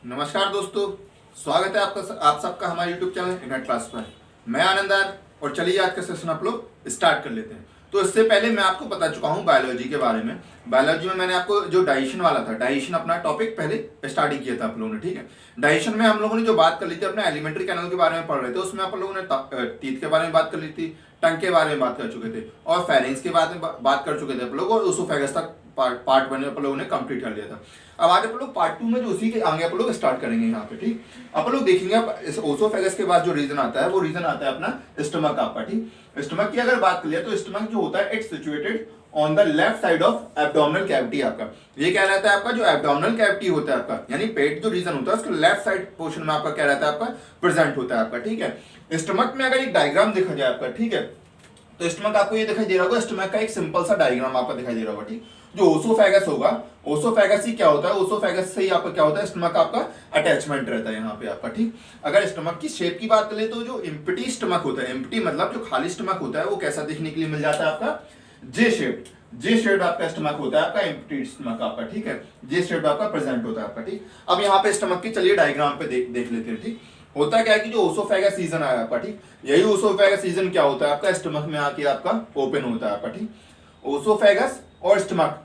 नमस्कार दोस्तों, स्वागत है आप सबका हमारे यूट्यूब चैनल इनर क्लास पर। मैं आनंदार और चलिए आज का सेशन आप लोग स्टार्ट कर लेते हैं। तो इससे पहले मैं आपको बता चुका हूँ बायोलॉजी के बारे में। बायोलॉजी में मैंने आपको जो डाइजेशन वाला था, डाइजेशन अपना टॉपिक पहले स्टार्ट ही किया था आप लोगों ने, ठीक है। डाइजेशन में हम लोगों ने जो बात कर ली थी अपने एलिमेंट्री कैनल के बारे में पढ़ रहे थे, उसमें आप लोगों ने टीथ के बारे में बात कर ली थी, टंग के बारे में बात कर चुके थे और फेरेंस के बारे में बात कर चुके थे आप लोग, और ओसोफेगस तक पार्ट वन आप लोगों ने कंप्लीट कर लिया था। अब आज आप लोग पार्ट टू में जो उसी के आगे आप लोग स्टार्ट करेंगे यहाँ पे, ठीक। आप लोग देखेंगे आप इस ओसोफेगस के बाद जो रीजन आता है वो रीजन आता है अपना स्टमक आपका, ठीक। स्टमक की अगर बात कर लिया तो स्टमक जो होता है it's situated on the left side of abdominal cavity आपका। ये क्या रहता है आपका जो एब्डोमिनल कैविटी होता है आपका, यानी पेट जो रीजन होता है उसके लेफ्ट साइड पोर्शन में आपका क्या रहता है आपका प्रेजेंट होता है आपका, ठीक है। स्टमक में अगर एक डायग्राम देखा जाए आपका, ठीक है, तो स्टमक आपको ये दिखाई दे रहा होगा, स्टमक का एक सिंपल सा डायग्राम आपको दिखाई दे रहा होगा, ठीक। जो ओसोफेगस होगा, ओसोफेगस ही क्या होता है, ओसोफेगस से ही आपका क्या होता है, स्टमक आपका अटैचमेंट रहता है यहाँ पे आपका, ठीक। अगर स्टमक की शेप की बात करें तो जो एम्प्टी स्टमक होता है, एम्प्टी मतलब जो खाली स्टमक होता है, वो कैसा देखने के लिए मिल जाता है आपका जे शेप। जे शेप आपका स्टमक होता है आपका एम्प्टी स्टमक आपका, ठीक है। जे शेप आपका प्रेजेंट होता है आपका, ठीक। अब यहाँ पे स्टमक की चलिए डायग्राम पे देख लेते हैं, ठीक। होता क्या है कि जो ओसोफेगस सीजन आया आपका, ठीक, यही ओसोफेगस सीजन क्या होता है आपका स्टमक में आके आपका ओपन होता है आपका, ठीक। ओसोफेगस और स्टमक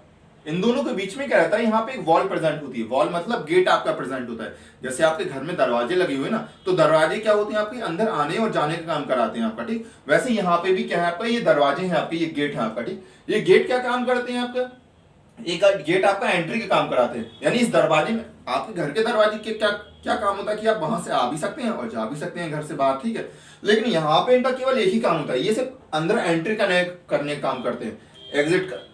इन दोनों के बीच में क्या रहता है, यहाँ पे एक वॉल प्रेजेंट होती है। वॉल मतलब गेट आपका प्रेजेंट होता है। जैसे आपके घर में दरवाजे लगे हुए ना, तो दरवाजे क्या होते हैं आपके अंदर आने और जाने का काम कराते हैं आपका, ठीक। वैसे यहाँ पे भी क्या है आपका, ये दरवाजे हैं आपके, ये गेट है आपका, ठीक। ये गेट क्या काम करते हैं आपका, एक गेट आपका एंट्री का काम कराते हैं, यानी इस दरवाजे में आपके घर के दरवाजे के क्या क्या काम होता है कि आप वहां से आ भी सकते हैं और जा भी सकते हैं घर से बाहर, ठीक है। लेकिन यहाँ पे इनका केवल एक ही काम होता है, ये सिर्फ अंदर एंट्री करने का काम करते हैं, एग्जिट का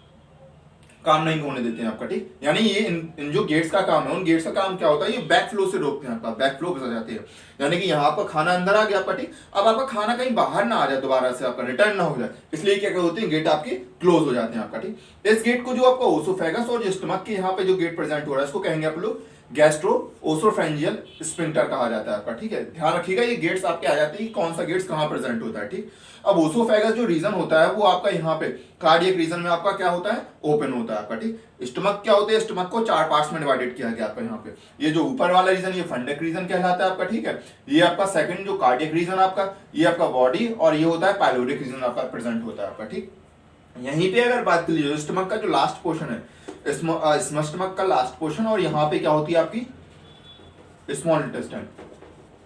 काम नहीं होने देते हैं आपका, ठीक। यानी ये इन जो गेट्स का काम है, उन गेट्स का काम क्या होता है, ये बैक फ्लो से रोकते हैं आपका, बैक फ्लो बचा जाते हैं। यानी कि यहाँ आपका खाना अंदर आ गया आपका, ठीक। अब आपका खाना कहीं बाहर ना आ जाए, दोबारा से आपका रिटर्न ना हो जाए, इसलिए क्या होते हैं, गेट आपके क्लोज हो जाते हैं आपका, ठीक। इस गेट को जो आपका ओसोफेगस और स्टमक के यहाँ पे जो गेट प्रेजेंट हो रहा है, इसको कहेंगे आप लोग गैस्ट्रो ओसोफेंजियल स्फिंक्टर कहा जाता है आपका, ठीक है। ध्यान रखिएगा ये गेट्स आपके आ जाते हैं, कौन सा गेट्स कहाँ प्रेजेंट होता है, ठीक। अब ओसोफेगस जो रीजन होता है वो आपका यहाँ पे कार्डियक रीजन में आपका क्या होता है, ओपन होता है आपका, ठीक। स्टमक क्या होता है, स्टमक को 4 पार्ट्स में डिवाइडेड किया गया आपका यहाँ पे। ये जो ऊपर वाला रीजन ये फंडिक रीजन कहलाता है आपका, ठीक है। ये आपका सेकंड जो कार्डियक रीजन आपका, ये आपका बॉडी, और ये होता है पाइलोरिक रीजन आपका प्रेजेंट होता है आपका, ठीक। यहीं पे अगर बात कर लीजिए स्टमक का जो लास्ट पोर्शन है, स्टमक का लास्ट पोर्शन, और यहाँ पे क्या होती है आपकी स्मॉल इंटेस्टाइन,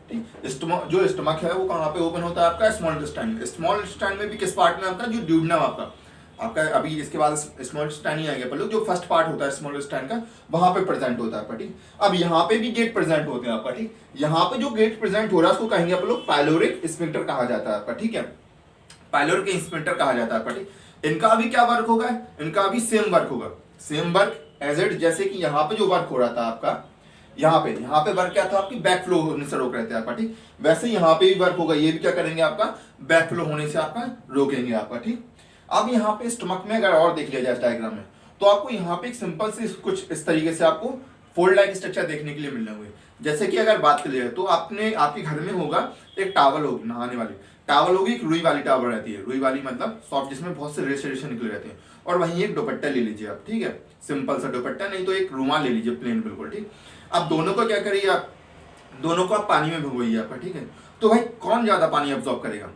ठीक। स्टमक जो स्टमक है वो कहाँ पे ओपन होता है आपका, स्मॉल इंटेस्टाइन। स्मॉल इंटेस्टाइन में भी किस पार्ट में आपका, जो ड्यूडेनम आपका आपका अभी इसके बाद स्मॉल इंटेस्टाइन ही आएगा, पर जो फर्स्ट पार्ट होता है स्मॉल इंटेस्टाइन का, वहां पे प्रेजेंट होता है आपका, ठीक। अब यहाँ पे भी गेट प्रेजेंट होते हैं आपका, ठीक। यहाँ पे जो गेट प्रेजेंट हो रहा है उसको कहेंगे आप लोग पाइलोरिक स्फिंक्टर कहा जाता है आपका, ठीक है। पाइलोरिक स्फिंक्टर कहा जाता है आपका, ठीक। इनका भी क्या वर्क होगा, इनका भी सेम वर्क होगा, सेम वर्क एज इट, जैसे कि यहाँ पे जो वर्क हो रहा था आपका, यहाँ पे वर्क क्या था आपकी, बैक फ्लो होने से रोक रहे थे आपका, ठीक। वैसे यहाँ पे भी वर्क होगा, ये भी क्या करेंगे आपका बैक फ्लो होने से आपका रोकेंगे आपका, ठीक। अब यहाँ पे स्टमक में अगर और देख लिया जाए डायग्राम में, तो आपको यहाँ पे एक सिंपल से कुछ इस तरीके से आपको फोल्ड लाइक स्ट्रक्चर देखने के लिए मिल रहे। जैसे कि अगर बात कर ले तो आपने आपके घर में होगा एक टावल होगी, नहाने वाली टावल होगी, एक रुई वाली टावल रहती है, रुई वाली मतलब सॉफ्ट, जिसमें बहुत से रेशे निकले रहते हैं, और वहीं एक दुपट्टा ले लीजिए आप, ठीक है, सिंपल सा दुपट्टा, नहीं तो एक रुमाल ले लीजिए प्लेन बिल्कुल, ठीक। अब दोनों को क्या करिए आप, दोनों को आप पानी में भिगोइए आपका, ठीक है। तो भाई कौन ज्यादा पानी अब्सॉर्ब करेगा,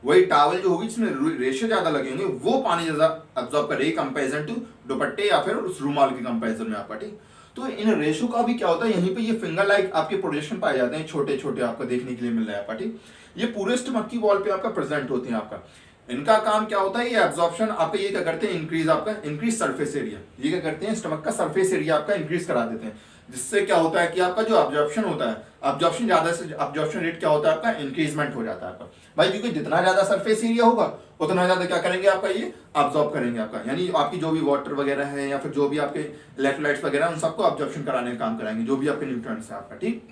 वही टावल जो होगी जिसमें रेशे ज्यादा लगे होंगे वो पानी ज्यादा अब्सॉर्ब करेगी कंपेरिजन टू दुपट्टे या फिर उस रुमाल के कंपेरिजन में आपका, ठीक। तो इन रेशो का भी क्या होता है, यहीं पे ये फिंगर लाइक आपके प्रोजेक्शन पाए जाते हैं, छोटे छोटे आपको देखने के लिए मिल रहा है आपका, ठीक। ये पूरे स्टमक की वॉल पे आपका प्रेजेंट होते हैं आपका। इनका काम क्या होता है, ये एब्जॉर्प्शन आपका ये क्या करते हैं, इंक्रीज आपका इंक्रीज सरफेस एरिया, ये क्या करते हैं, स्टमक का सरफेस एरिया आपका इंक्रीज करा देते हैं, जिससे क्या होता है कि आपका जो अब्जॉर्प्शन होता है, अब्जॉर्प्शन ज्यादा से अब्जॉर्प्शन रेट क्या होता है आपका, इंक्रीजमेंट हो जाता है आपका भाई, क्योंकि जितना ज्यादा सरफेस एरिया होगा उतना ज्यादा क्या करेंगे आपका, ये अब्जॉर्ब करेंगे आपका, यानी आपकी जो भी वाटर वगैरह है या फिर जो भी आपके इलेक्ट्रोलाइट्स वगैरह उन सबको अब्जॉर्प्शन कराने का काम कराएंगे, जो भी आपके न्यूट्रिएंट्स है आपका, ठीक।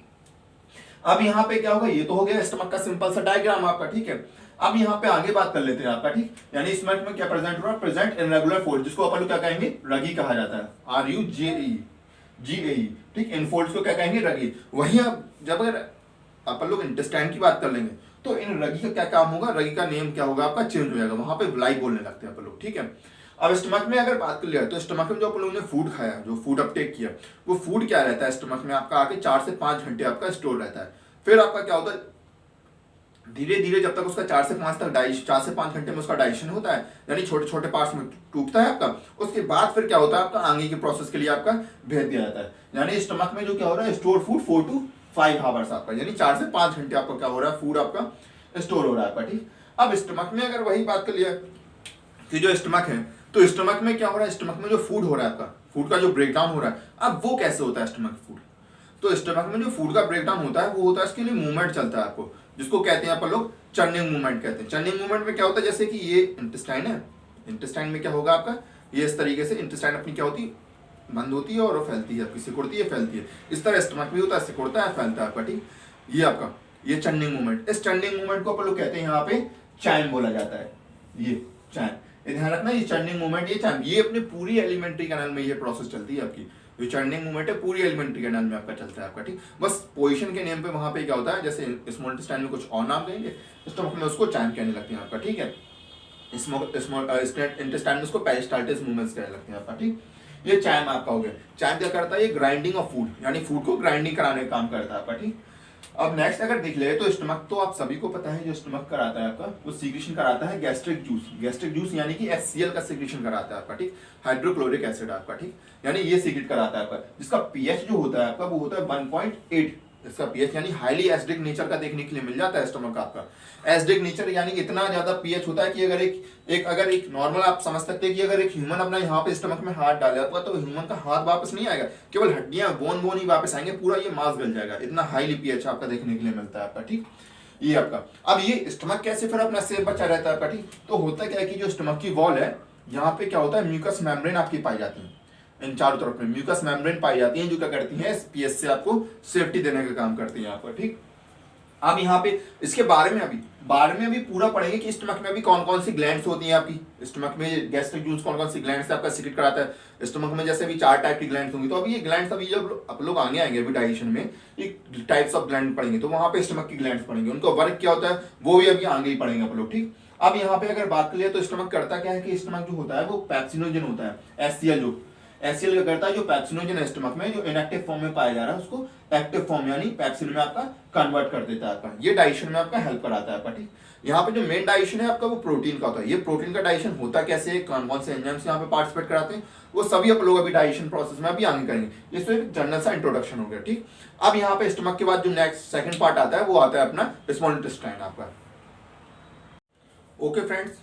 अब यहाँ पे क्या होगा, ये तो हो गया स्टमक का सिंपल सा डायग्राम आपका, ठीक है। अब यहाँ पे आगे बात कर लेते हैं आपका, ठीक। यानी स्टमक में क्या प्रेजेंट हो रहा है, प्रेजेंट इनरेगुलर फोल्ड, जिसको अपन लोग क्या कहेंगे, रगी कहा जाता है, RUGAE, ठीक। इन फोल्ड्स को क्या कहेंगे, रगी। वहीं अब जब अगर अपन लोग इंटेस्टाइन की बात कर लेंगे तो इन रगी का क्या काम होगा, रगी का नेम क्या होगा आपका, चेंज हो जाएगा, वहां पे व्लाई बोलने लगते हैं अपन लोग, ठीक है। अब स्टमक में अगर बात कर लिया तो स्टमक में जो आप लोगों ने फूड खाया, जो फूड अपटेक किया, वो फूड क्या रहता है स्टमक में आपका आके 4 से 5 घंटे आपका स्टोर रहता है। फिर आपका क्या होता है, धीरे धीरे जब तक उसका 4 से 5 तक 4 से 5 घंटे में उसका डाइजेशन होता है, यानी छोटे छोटे पार्ट्स में टूटता है आपका। उसके बाद फिर क्या होता है, आपका आगे के प्रोसेस के लिए आपका भेज दिया जाता है। यानी स्टमक में जो क्या हो रहा है, स्टोर फूड 4 to 5 आवर्स आपका, यानी 4 से 5 घंटे आपका क्या हो रहा है, फूड आपका स्टोर हो रहा है आपका। ठीक, अब स्टमक में अगर वही बात कर लिया कि जो स्टमक है, तो स्टमक में क्या हो रहा है, स्टमक में जो फूड हो रहा है आपका, फूड का जो ब्रेकडाउन हो रहा है, अब वो कैसे होता है स्टमक फूड। तो स्टमक में जो फूड का ब्रेकडाउन होता है वो होता है, इसके लिए मूवमेंट चलता है आपको, जिसको कहते हैं अपन लोग चर्निंग मूवमेंट कहते हैं। चर्निंग मूवमेंट में क्या होता है, जैसे कि ये इंटेस्टाइन है, इंटेस्टाइन में क्या होगा आपका, ये इस तरीके से इंटेस्टाइन अपनी क्या होती है, बंद होती है और फैलती है, आपकी सिकुड़ती है, फैलती है। इस तरह स्टमक भी होता है, सिकुड़ता है, फैलता है आपका। ठीक, ये आपका ये चर्निंग मूवमेंट, इस चर्निंग मूवमेंट को अपन लोग कहते हैं यहाँ पे चाइम बोला जाता है। ये चाइम, ध्यान रखना, ये चर्निंग मूवमेंट, ये चाइम, ये अपनी पूरी एलिमेंट्री कैनाल में ये प्रोसेस चलती है आपकी। जो चर्निंग मूवमेंट है पूरी एलिमेंट्री कैनाल में आपका चलता है आपका। ठीक, बस पोजीशन के नेम पे वहां पे क्या होता है, जैसे स्मॉल इंटेस्टाइन में कुछ और नाम देंगे, स्टमक में उसको चाइम कहने लगते हैं आपका। ठीक है, स्मॉल इंटेस्टाइन में उसको पेरिस्टाल्टिस मूवमेंट्स कहने लगते हैं आपका। ठीक, ये चाइम आपका हो गया। चाइम क्या करता है, ये ग्राइंडिंग ऑफ फूड, यानी फूड को ग्राइंडिंग कराने का काम करता है आपका। ठीक, अब नेक्स्ट अगर देख ले तो स्टमक तो आप सभी को पता है, जो स्टमक कराता है आपका, वो सीक्रेशन कराता है गैस्ट्रिक जूस। गैस्ट्रिक जूस यानी कि HCl का सीक्रेशन कराता है आपका। ठीक, हाइड्रोक्लोरिक एसिड आपका। ठीक, यानी ये सीक्रेट कराता है आपका, जिसका पीएच जो होता है आपका वो होता है 1.8, इसका पीएच यानी हाईली एसिडिक नेचर का देखने के लिए मिल जाता है स्टमक आपका। एसिडिक नेचर यानी इतना ज्यादा पीएच होता है कि अगर एक नॉर्मल आप समझ सकते हैं कि अगर एक ह्यूमन अपना यहाँ पे स्टमक में हाथ डाले आपका, तो ह्यूमन का हाथ वापस नहीं आएगा, केवल हड्डियां बोन ही वापस आएंगे, पूरा ये मांस गल जाएगा, इतना हाईली पीएच आपका देखने के लिए मिलता है आपका। ठीक, ये आपका। अब ये स्टमक कैसे फिर अपना सेफ बचा रहता है आपका। ठीक, तो होता क्या है कि जो स्टमक की वॉल है, यहाँ पे क्या होता है, म्यूकस मेम्ब्रेन आपकी पाई जाती है, इन चारों तरफ में म्यूकस मेम्ब्रेन पाई जाती है, जो क्या करती है, पीएच से आपको सेफ्टी देने का काम करती है आपको। ठीक, अब यहाँ पे इसके बारे में अभी पूरा पढ़ेंगे कि स्टमक में अभी कौन कौन सी ग्लैंड्स होती हैं आपकी। स्टमक में गैस्ट्रिक जूस कौन कौन सी ग्लैंड्स से आपका सीक्रेट कराता है। स्टमक में जैसे अभी 4 टाइप की ग्लैंड्स होंगी, तो अभी ये ग्लैंड्स अभी जब आप लोग आगे आएंगे अभी डाइजेशन में, एक टाइप्स ऑफ ग्लैंड पढ़ेंगे, तो वहां पे स्टमक की ग्लैंड्स पढ़ेंगे, उनका वर्क क्या होता है वो भी अभी आगे ही पढ़ेंगे आप लोग। ठीक, अब यहाँ पे अगर बात करिए तो स्टमक करता क्या है कि स्टमक जो होता है वो पैप्सिनोजन होता है, HCl क्या करता है, जो पैप्सिनोजन है स्टमक में जो इनएक्टिव फॉर्म में पाया जा रहा है, उसको एक्टिव फॉर्म यानी पैप्सिन में आपका कन्वर्ट कर देता है आपका। ये डाइजेशन में आपका हेल्प कराता है आपका। ठीक, यहाँ पे जो मेन डाइजेशन है आपका वो प्रोटीन का होता है। ये प्रोटीन का डाइजेशन होता कैसे, कौन कौन से एंजाइम्स यहाँ पे पार्टिसिपेट कराते हैं, वो सभी आप लोग अभी डाइजेशन प्रोसेस में अभी आगे करेंगे। इसमें एक जनरल सा इंट्रोडक्शन हो गया। ठीक, अब यहाँ पे स्टमक के बाद जो नेक्स्ट सेकंड पार्ट आता है वो आता है अपना स्मॉल इंटेस्टाइन आपका। ओके फ्रेंड्स,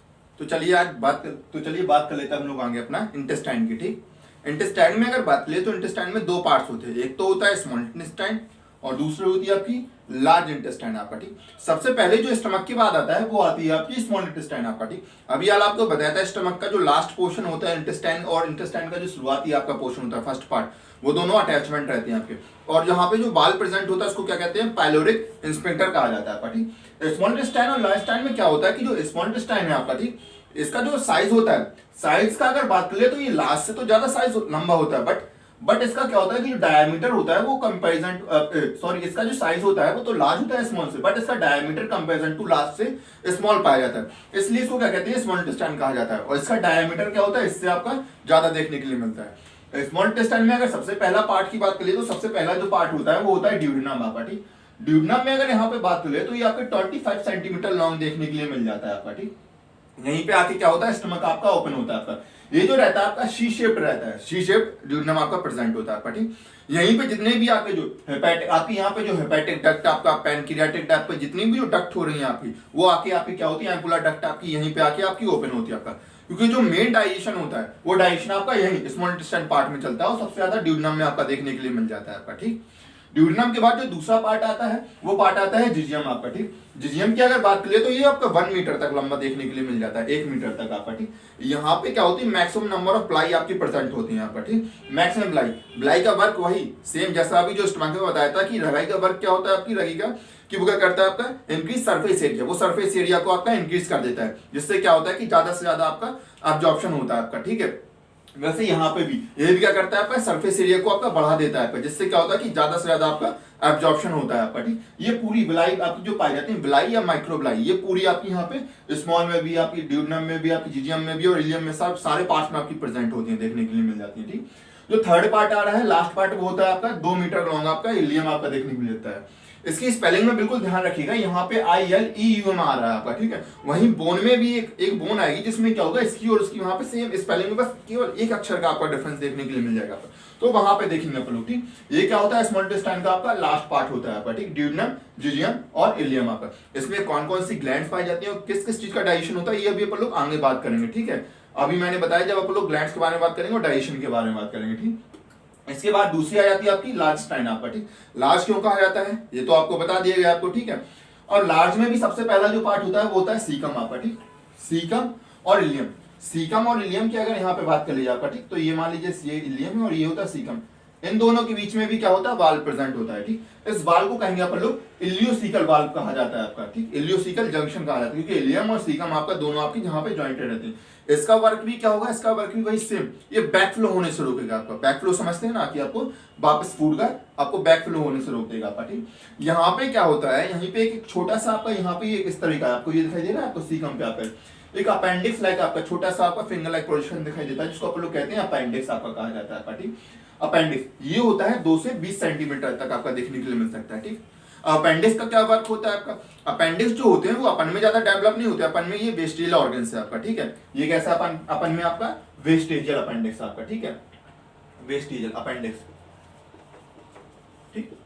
तो चलिए बात कर लेते हैं हम लोग आगे अपना इंटेस्टाइन की। ठीक, इंटेस्टाइन में अगर बात करें तो इंटेस्टाइन में 2 पार्ट्स होते हैं, एक तो होता है स्मॉल इंटेस्टाइन और दूसरी होती है आपकी लार्ज इंटेस्टाइन आपका। ठीक, सबसे पहले जो स्टमक की बात आता है वो आती है आपकी स्मॉल इंटेस्टाइन आपका। ठीक, अभी यार आपको बताया था स्टमक का जो लास्ट पोर्शन होता है इंटेस्टाइन, और इंटेस्टाइन का जो शुरुआती आपका पोर्शन होता है फर्स्ट पार्ट, वो दोनों अटैचमेंट रहते हैं आपके। और यहाँ पे जो बाल प्रेजेंट होता है उसको क्या कहते हैं, पाइलोरिक इंस्पेक्टर कहा जाता है आपका। ठीक, स्मॉल इंटेस्टाइन और लार्ज इंटेस्टाइन में क्या होता है कि जो स्मॉल इंटेस्टाइन है आपका, ठीक, इसका जो साइज होता है, साइज का अगर बात करें तो ये लास्ट से तो ज्यादा साइज लंबा होता है, बट इसका क्या होता है कि जो डायमीटर होता है वो कंपैरिजन इसका जो साइज होता है वो तो लार्ज होता है स्मॉल से, बट इसका डायमीटर कंपैरिजन टू लार्ज से स्मॉल पाया जाता है, इसलिए इसको क्या कहते हैं, स्मॉल इंटेस्टाइन कहा जाता है। और इसका डायमीटर क्या होता है, इससे आपका ज्यादा देखने के लिए मिलता है। स्मॉल इंटेस्टाइन में अगर सबसे पहला पार्ट की बात करें तो सबसे पहला जो पार्ट होता है वो होता है ड्यूडेनम आपका। ठीक, ड्यूडेनम में अगर यहाँ पे बात करें तो ये आपके 25 सेंटीमीटर लॉन्ग देखने के लिए मिल जाता है आपका। ठीक, यहीं पे आके क्या होता है, स्टमक आपका ओपन होता है आपका, ये जो रहता है आपका सी शेप्ड रहता है, सी शेप्ड ड्यूडेनम आपका प्रेजेंट होता है आपका। ठीक, यहीं पे जितने भी आपके जो हेपेटिक आपकी यहाँ पे जो हेपेटिक डक्ट आपका पैनक्रियाटिक डक्ट पे जितनी भी जो डक्ट हो रही है आपकी, वो आके आपकी क्या होती है, एम्पुलर डक्ट आपकी यहीं पे आके आपकी ओपन होती है आपका, क्योंकि जो मेन डाइजेशन होता है वो डाइजेशन आपका यही स्मॉल इंटेस्टाइन पार्ट में चलता है और सबसे ज्यादा ड्यूडेनम में आपका देखने के लिए मिल जाता है आपका। ठीक, ड्यूडेनम के बाद जो दूसरा पार्ट आता है वो पार्ट आता है जिजियम आपका। ठीक, जिजियम की अगर बात करें तो ये आपका 1 मीटर तक लंबा देखने के लिए मिल जाता है, 1 मीटर तक आपका। ठीक, यहाँ पे क्या होती है, मैक्सिमम नंबर ऑफ ब्लाई आपकी प्रेजेंट होती है आपका। ठीक, मैक्सिमम ब्लाई का वर्क वही सेम जैसा अभी जो स्टमक में बताया था कि रगाई का वर्क क्या होता है आपकी, रगी का कि वो क्या करता है आपका, इंक्रीज सरफेस एरिया, वो सरफेस एरिया को आपका इंक्रीज कर देता है, जिससे क्या होता है कि ज्यादा से ज्यादा आपका अब्जॉर्प्शन होता है आपका। ठीक है, वैसे यहाँ पे भी ये भी क्या करता है आपका सरफेस एरिया को आपका बढ़ा देता है आपका, जिससे क्या होता है कि ज्यादा से ज्यादा आपका एब्जॉर्प्शन होता है आपका, ठीक। ये पूरी बिलाई आपकी जो पाई जाती है, बिलाई या माइक्रो बिलाई, ये पूरी आपकी यहाँ पे स्मॉल में भी, आपकी ड्यूडनम में भी, आपकी जीजियम में भी और इलियम में, सब सारे पार्ट्स में आपकी प्रेजेंट होती है, देखने के लिए मिल जाती है, ठीक। जो थर्ड पार्ट आ रहा है, लास्ट पार्ट, वो होता है आपका 2 मीटर लॉन्ग आपका इलियम आपका देखने को मिलता है। इसकी स्पेलिंग में बिल्कुल ध्यान रखिएगा, यहाँ पे ILEUM आ रहा है आपका, ठीक है। वहीं बोन में भी एक बोन आएगी जिसमें क्या होगा, इसकी और इसकी वहां पे सेम स्पेलिंग में बस केवल एक अक्षर का आपका डिफरेंस देखने के लिए मिल जाएगा, तो वहां पे देखेंगे अपन लोग, ठीक। ये क्या होता है, स्मॉल इंटेस्टाइन का आपका लास्ट पार्ट होता है आपका, ठीक। ड्यूडेनम, जिजियम और इलियम आपका। इसमें कौन कौन सी ग्लैंड्स पाई जाती है और किस किस चीज का डाइजेशन होता है, ये अभी अपन लोग आगे बात करेंगे, ठीक है। अभी मैंने बताया जब अपन लोग ग्लैंड्स के बारे में बात करेंगे और डाइजेशन के बारे में बात करेंगे, ठीक। इसके बाद दूसरी आ जाती है आपकी लार्ज स्टाइन आपका, ठीक। लार्ज क्यों कहा जाता है ये तो आपको बता दिया गया आपको, ठीक है। और लार्ज में भी सबसे पहला जो पार्ट होता है वो होता है सीकम आपका, ठीक। सीकम और इलियम, सीकम और इलियम की अगर यहाँ पे बात कर लीजिए आपका, ठीक, तो ये मान लीजिए ये इलियम है और ये होता है सीकम। इन दोनों के बीच में भी क्या होता है, वाल्व प्रेजेंट होता है, ठीक। इस वाल्व को कहेंगे अपन लोग इलियोसिकल वाल्व कहा जाता है आपका, ठीक। इलियोसिकल जंक्शन कहा जाता है क्योंकि इलियम और सीकम आपका दोनों आपकी जहां पे जॉइंटेड रहते हैं। इसका वर्क भी क्या होगा, इसका वर्क भी वही सेम, ये बैक फ्लो होने से रोकेगा आपका। बैक फ्लो समझते हैं ना, कि आपको वापस फूड का आपको बैक फ्लो होने से रोक देगा आपका, ठीक। यहाँ पे क्या होता है, यहीं पे एक छोटा सा आपका, यहाँ पे इस तरह का आपको ये दिखाई दे रहा है आपको, सीकम पे आपका एक अपेंडिक्स लाइक आपका छोटा सा आपका फिंगर लाइक पोजीशन दिखाई देता है, जिसको अपन लोग कहते हैं अपेंडिक्स आपका कहा जाता है आपका, ठीक। अपेंडिक्स ये होता है 2 से 20 सेंटीमीटर तक आपका देखने के लिए मिल सकता है, ठीक। अपेंडिक्स का क्या वर्क होता है आपका, अपेंडिक्स जो होते हैं वो अपन में ज्यादा डेवलप नहीं होते, अपन में ये वेस्टिजियल ऑर्गन्स है आपका, ठीक है। ये कैसा अपन में आपका वेस्टिजियल अपेंडिक्स आपका, ठीक है, वेस्टिजियल अपेंडिक्स, ठीक।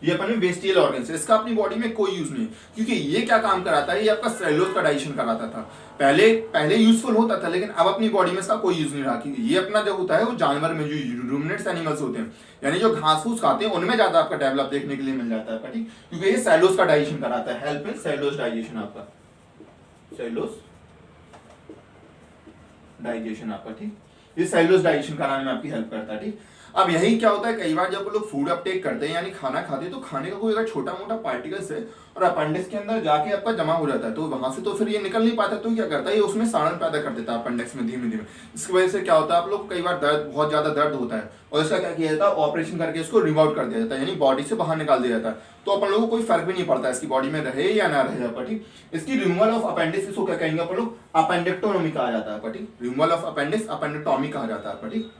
ये अपन में वेस्टिजियल ऑर्गन्स है, इसका अपनी बॉडी में कोई यूज नहीं है, क्योंकि ये क्या काम कराता है, ये आपका सेलुलोज का डाइजेशन कराता था। पहले यूजफुल होता था, लेकिन अब अपनी बॉडी में इसका कोई यूज नहीं रहा, क्योंकि ये अपना जो होता है वो जानवर में जो रूमिनेट्स एनिमल्स होते हैं, यानी जो घास फूस खाते हैं, उनमें ज्यादा आपका डेवलप देखने के लिए मिल जाता है, ठीक। क्योंकि ये सेलुलोज का डाइजेशन कराता है, हेल्प इन सेलुलोज डाइजेशन आपका, सेलुलोज डाइजेशन आपका, ठीक। ये सेलुलोज डाइजेशन कराने में आपकी हेल्प करता है, ठीक। अब यही क्या होता है, कई बार जब लोग फूड अपटेक करते हैं यानी खाना खाते हैं, तो खाने का कोई अगर छोटा मोटा पार्टिकल्स है और अपेंडिक्स के अंदर जाके आपका जमा हो जाता है, तो वहां से तो फिर ये निकल नहीं पाता, तो क्या करता है, ये उसमें साड़न पैदा कर देता है अपेंडिक्स में धीमे धीमे। इसकी वजह से क्या होता है, आप लोग कई बार दर्द, बहुत ज्यादा दर्द होता है और इसका क्या किया जाता है, ऑपरेशन करके इसको रिमूव कर दिया जाता है, यानी बॉडी से बाहर निकाल दिया जाता है, तो अपन लोगों को कोई फर्क भी नहीं पड़ता इसकी बॉडी में रहे या ना रहे आपका, ठीक। इसकी रिमूवल ऑफ अपेंडिक्स इसको क्या कहेंगे अपन लोग, अपेंडेक्टोमी कहा जाता है आपका, ठीक। रिमूवल ऑफ अपेंडिक्स अपेंडेक्टोमी कहा जाता है आपका, ठीक।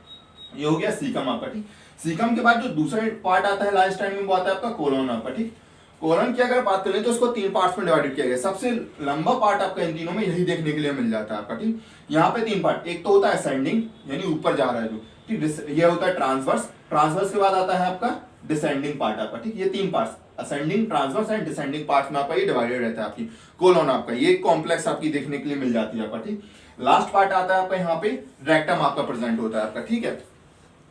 ये हो गया सीकम आपका, ठीक। सीकम के बाद जो दूसरा पार्ट आता है लास्ट टाइम में, वो आता है आपका कोलन आपका, ठीक। कोलन की अगर बात करें तो उसको 3 पार्ट्स में डिवाइडेड किया गया, सबसे लंबा पार्ट आपका इन तीनों में यही देखने के लिए मिल जाता है आपका, ठीक। यहाँ पे 3 पार्ट, एक तो होता है असेंडिंग यानी ऊपर जा रहा है जो, ठीक, ये होता है ट्रांसवर्स, ट्रांसवर्स के बाद आता है आपका डिसेंडिंग पार्ट आपका, ठीक। ये 3 parts ascending, transverse and descending parts में आपका ये डिवाइडेड रहता है आपकी कोलन आपका, ये कॉम्प्लेक्स आपकी देखने के लिए मिल जाती है आपका, ठीक। लास्ट पार्ट आता है आपका यहाँ पे रेक्टम आपका प्रेजेंट होता है आपका, ठीक है।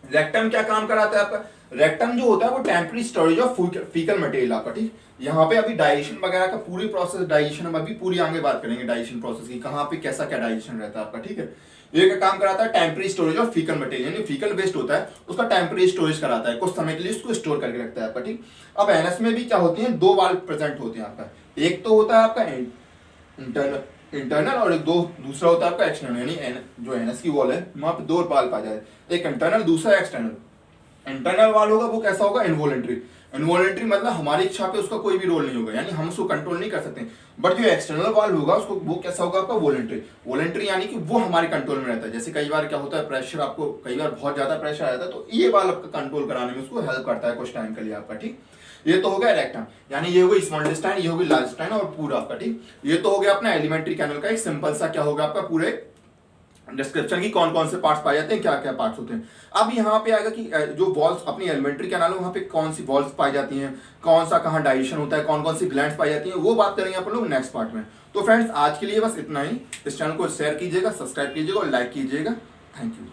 रेक्टम क्या काम कराता है आपका, रेक्टम जो होता है वो temporary storage of faecal material आपका, ठीक। यहाँ पे अभी डाइजेशन वगैरह का पूरी प्रोसेस, डाइजेशन हम अभी पूरी आगे बात करेंगे डाइजेशन प्रोसेस की, कहाँ पे कैसा क्या डाइजेशन रहता है आपका, ठीक है। ये क्या काम कराता है, temporary storage of faecal material, यानी फीकल वेस्ट होता है उसका टेम्पररी स्टोरेज कराता है, कुछ समय के लिए उसको स्टोर करके रखता है आपका, ठीक। अब एनएस में भी क्या होती है, 2 वाल्व प्रेजेंट होते हैं आपका, एक तो होता है आपका इंटरनल और दूसरा होता है आपका एक्सटर्नल, यानी जो एनएस की वॉल है वहां पे 2 वाल्व आ जाए, एक इंटरनल दूसरा एक्सटर्नल। इंटरनल वाल्व होगा वो कैसा होगा, इनवॉलंटरी, इनवॉलंटरी मतलब हमारी इच्छा पे उसका कोई भी रोल नहीं होगा, यानी हम उसको कंट्रोल नहीं कर सकते। बट जो एक्सटर्नल वाल्व होगा उसको वो कैसा होगा आपका, वॉलंटरी, वॉलंटरी यानी कि वो हमारे कंट्रोल में रहता है। जैसे कई बार क्या होता है, प्रेशर आपको कई बार बहुत ज्यादा प्रेशर आ जाता है, तो ये वाल्व आपका कंट्रोल कराने में उसको हेल्प करता है कुछ टाइम के लिए आपका, ठीक। ये तो हो गया रेक्टम, यानी ये हो गई स्मॉल इंटेस्टाइन, ये हो गई लार्ज इंटेस्टाइन और पूरा आपका, ठीक। ये तो हो गया अपना एलिमेंट्री कैनल का एक सिंपल सा क्या होगा आपका पूरे डिस्क्रिप्शन की कौन कौन से पार्ट्स पाए जाते हैं, क्या क्या पार्ट्स होते हैं। अब यहाँ पे आएगा कि जो वॉल्स अपनी एलिमेंट्री कैनाल है वहाँ पे कौन सी वॉल्स पाई जाती हैं, कौन सा कहाँ डाइजेशन होता है, कौन कौन सी ग्लैंड्स पाई जाती हैं, वो बात करेंगे अपन लोग नेक्स्ट पार्ट में। तो फ्रेंड्स आज के लिए बस इतना ही, इस चैनल को शेयर कीजिएगा, सब्सक्राइब कीजिएगा और लाइक कीजिएगा। Thank you.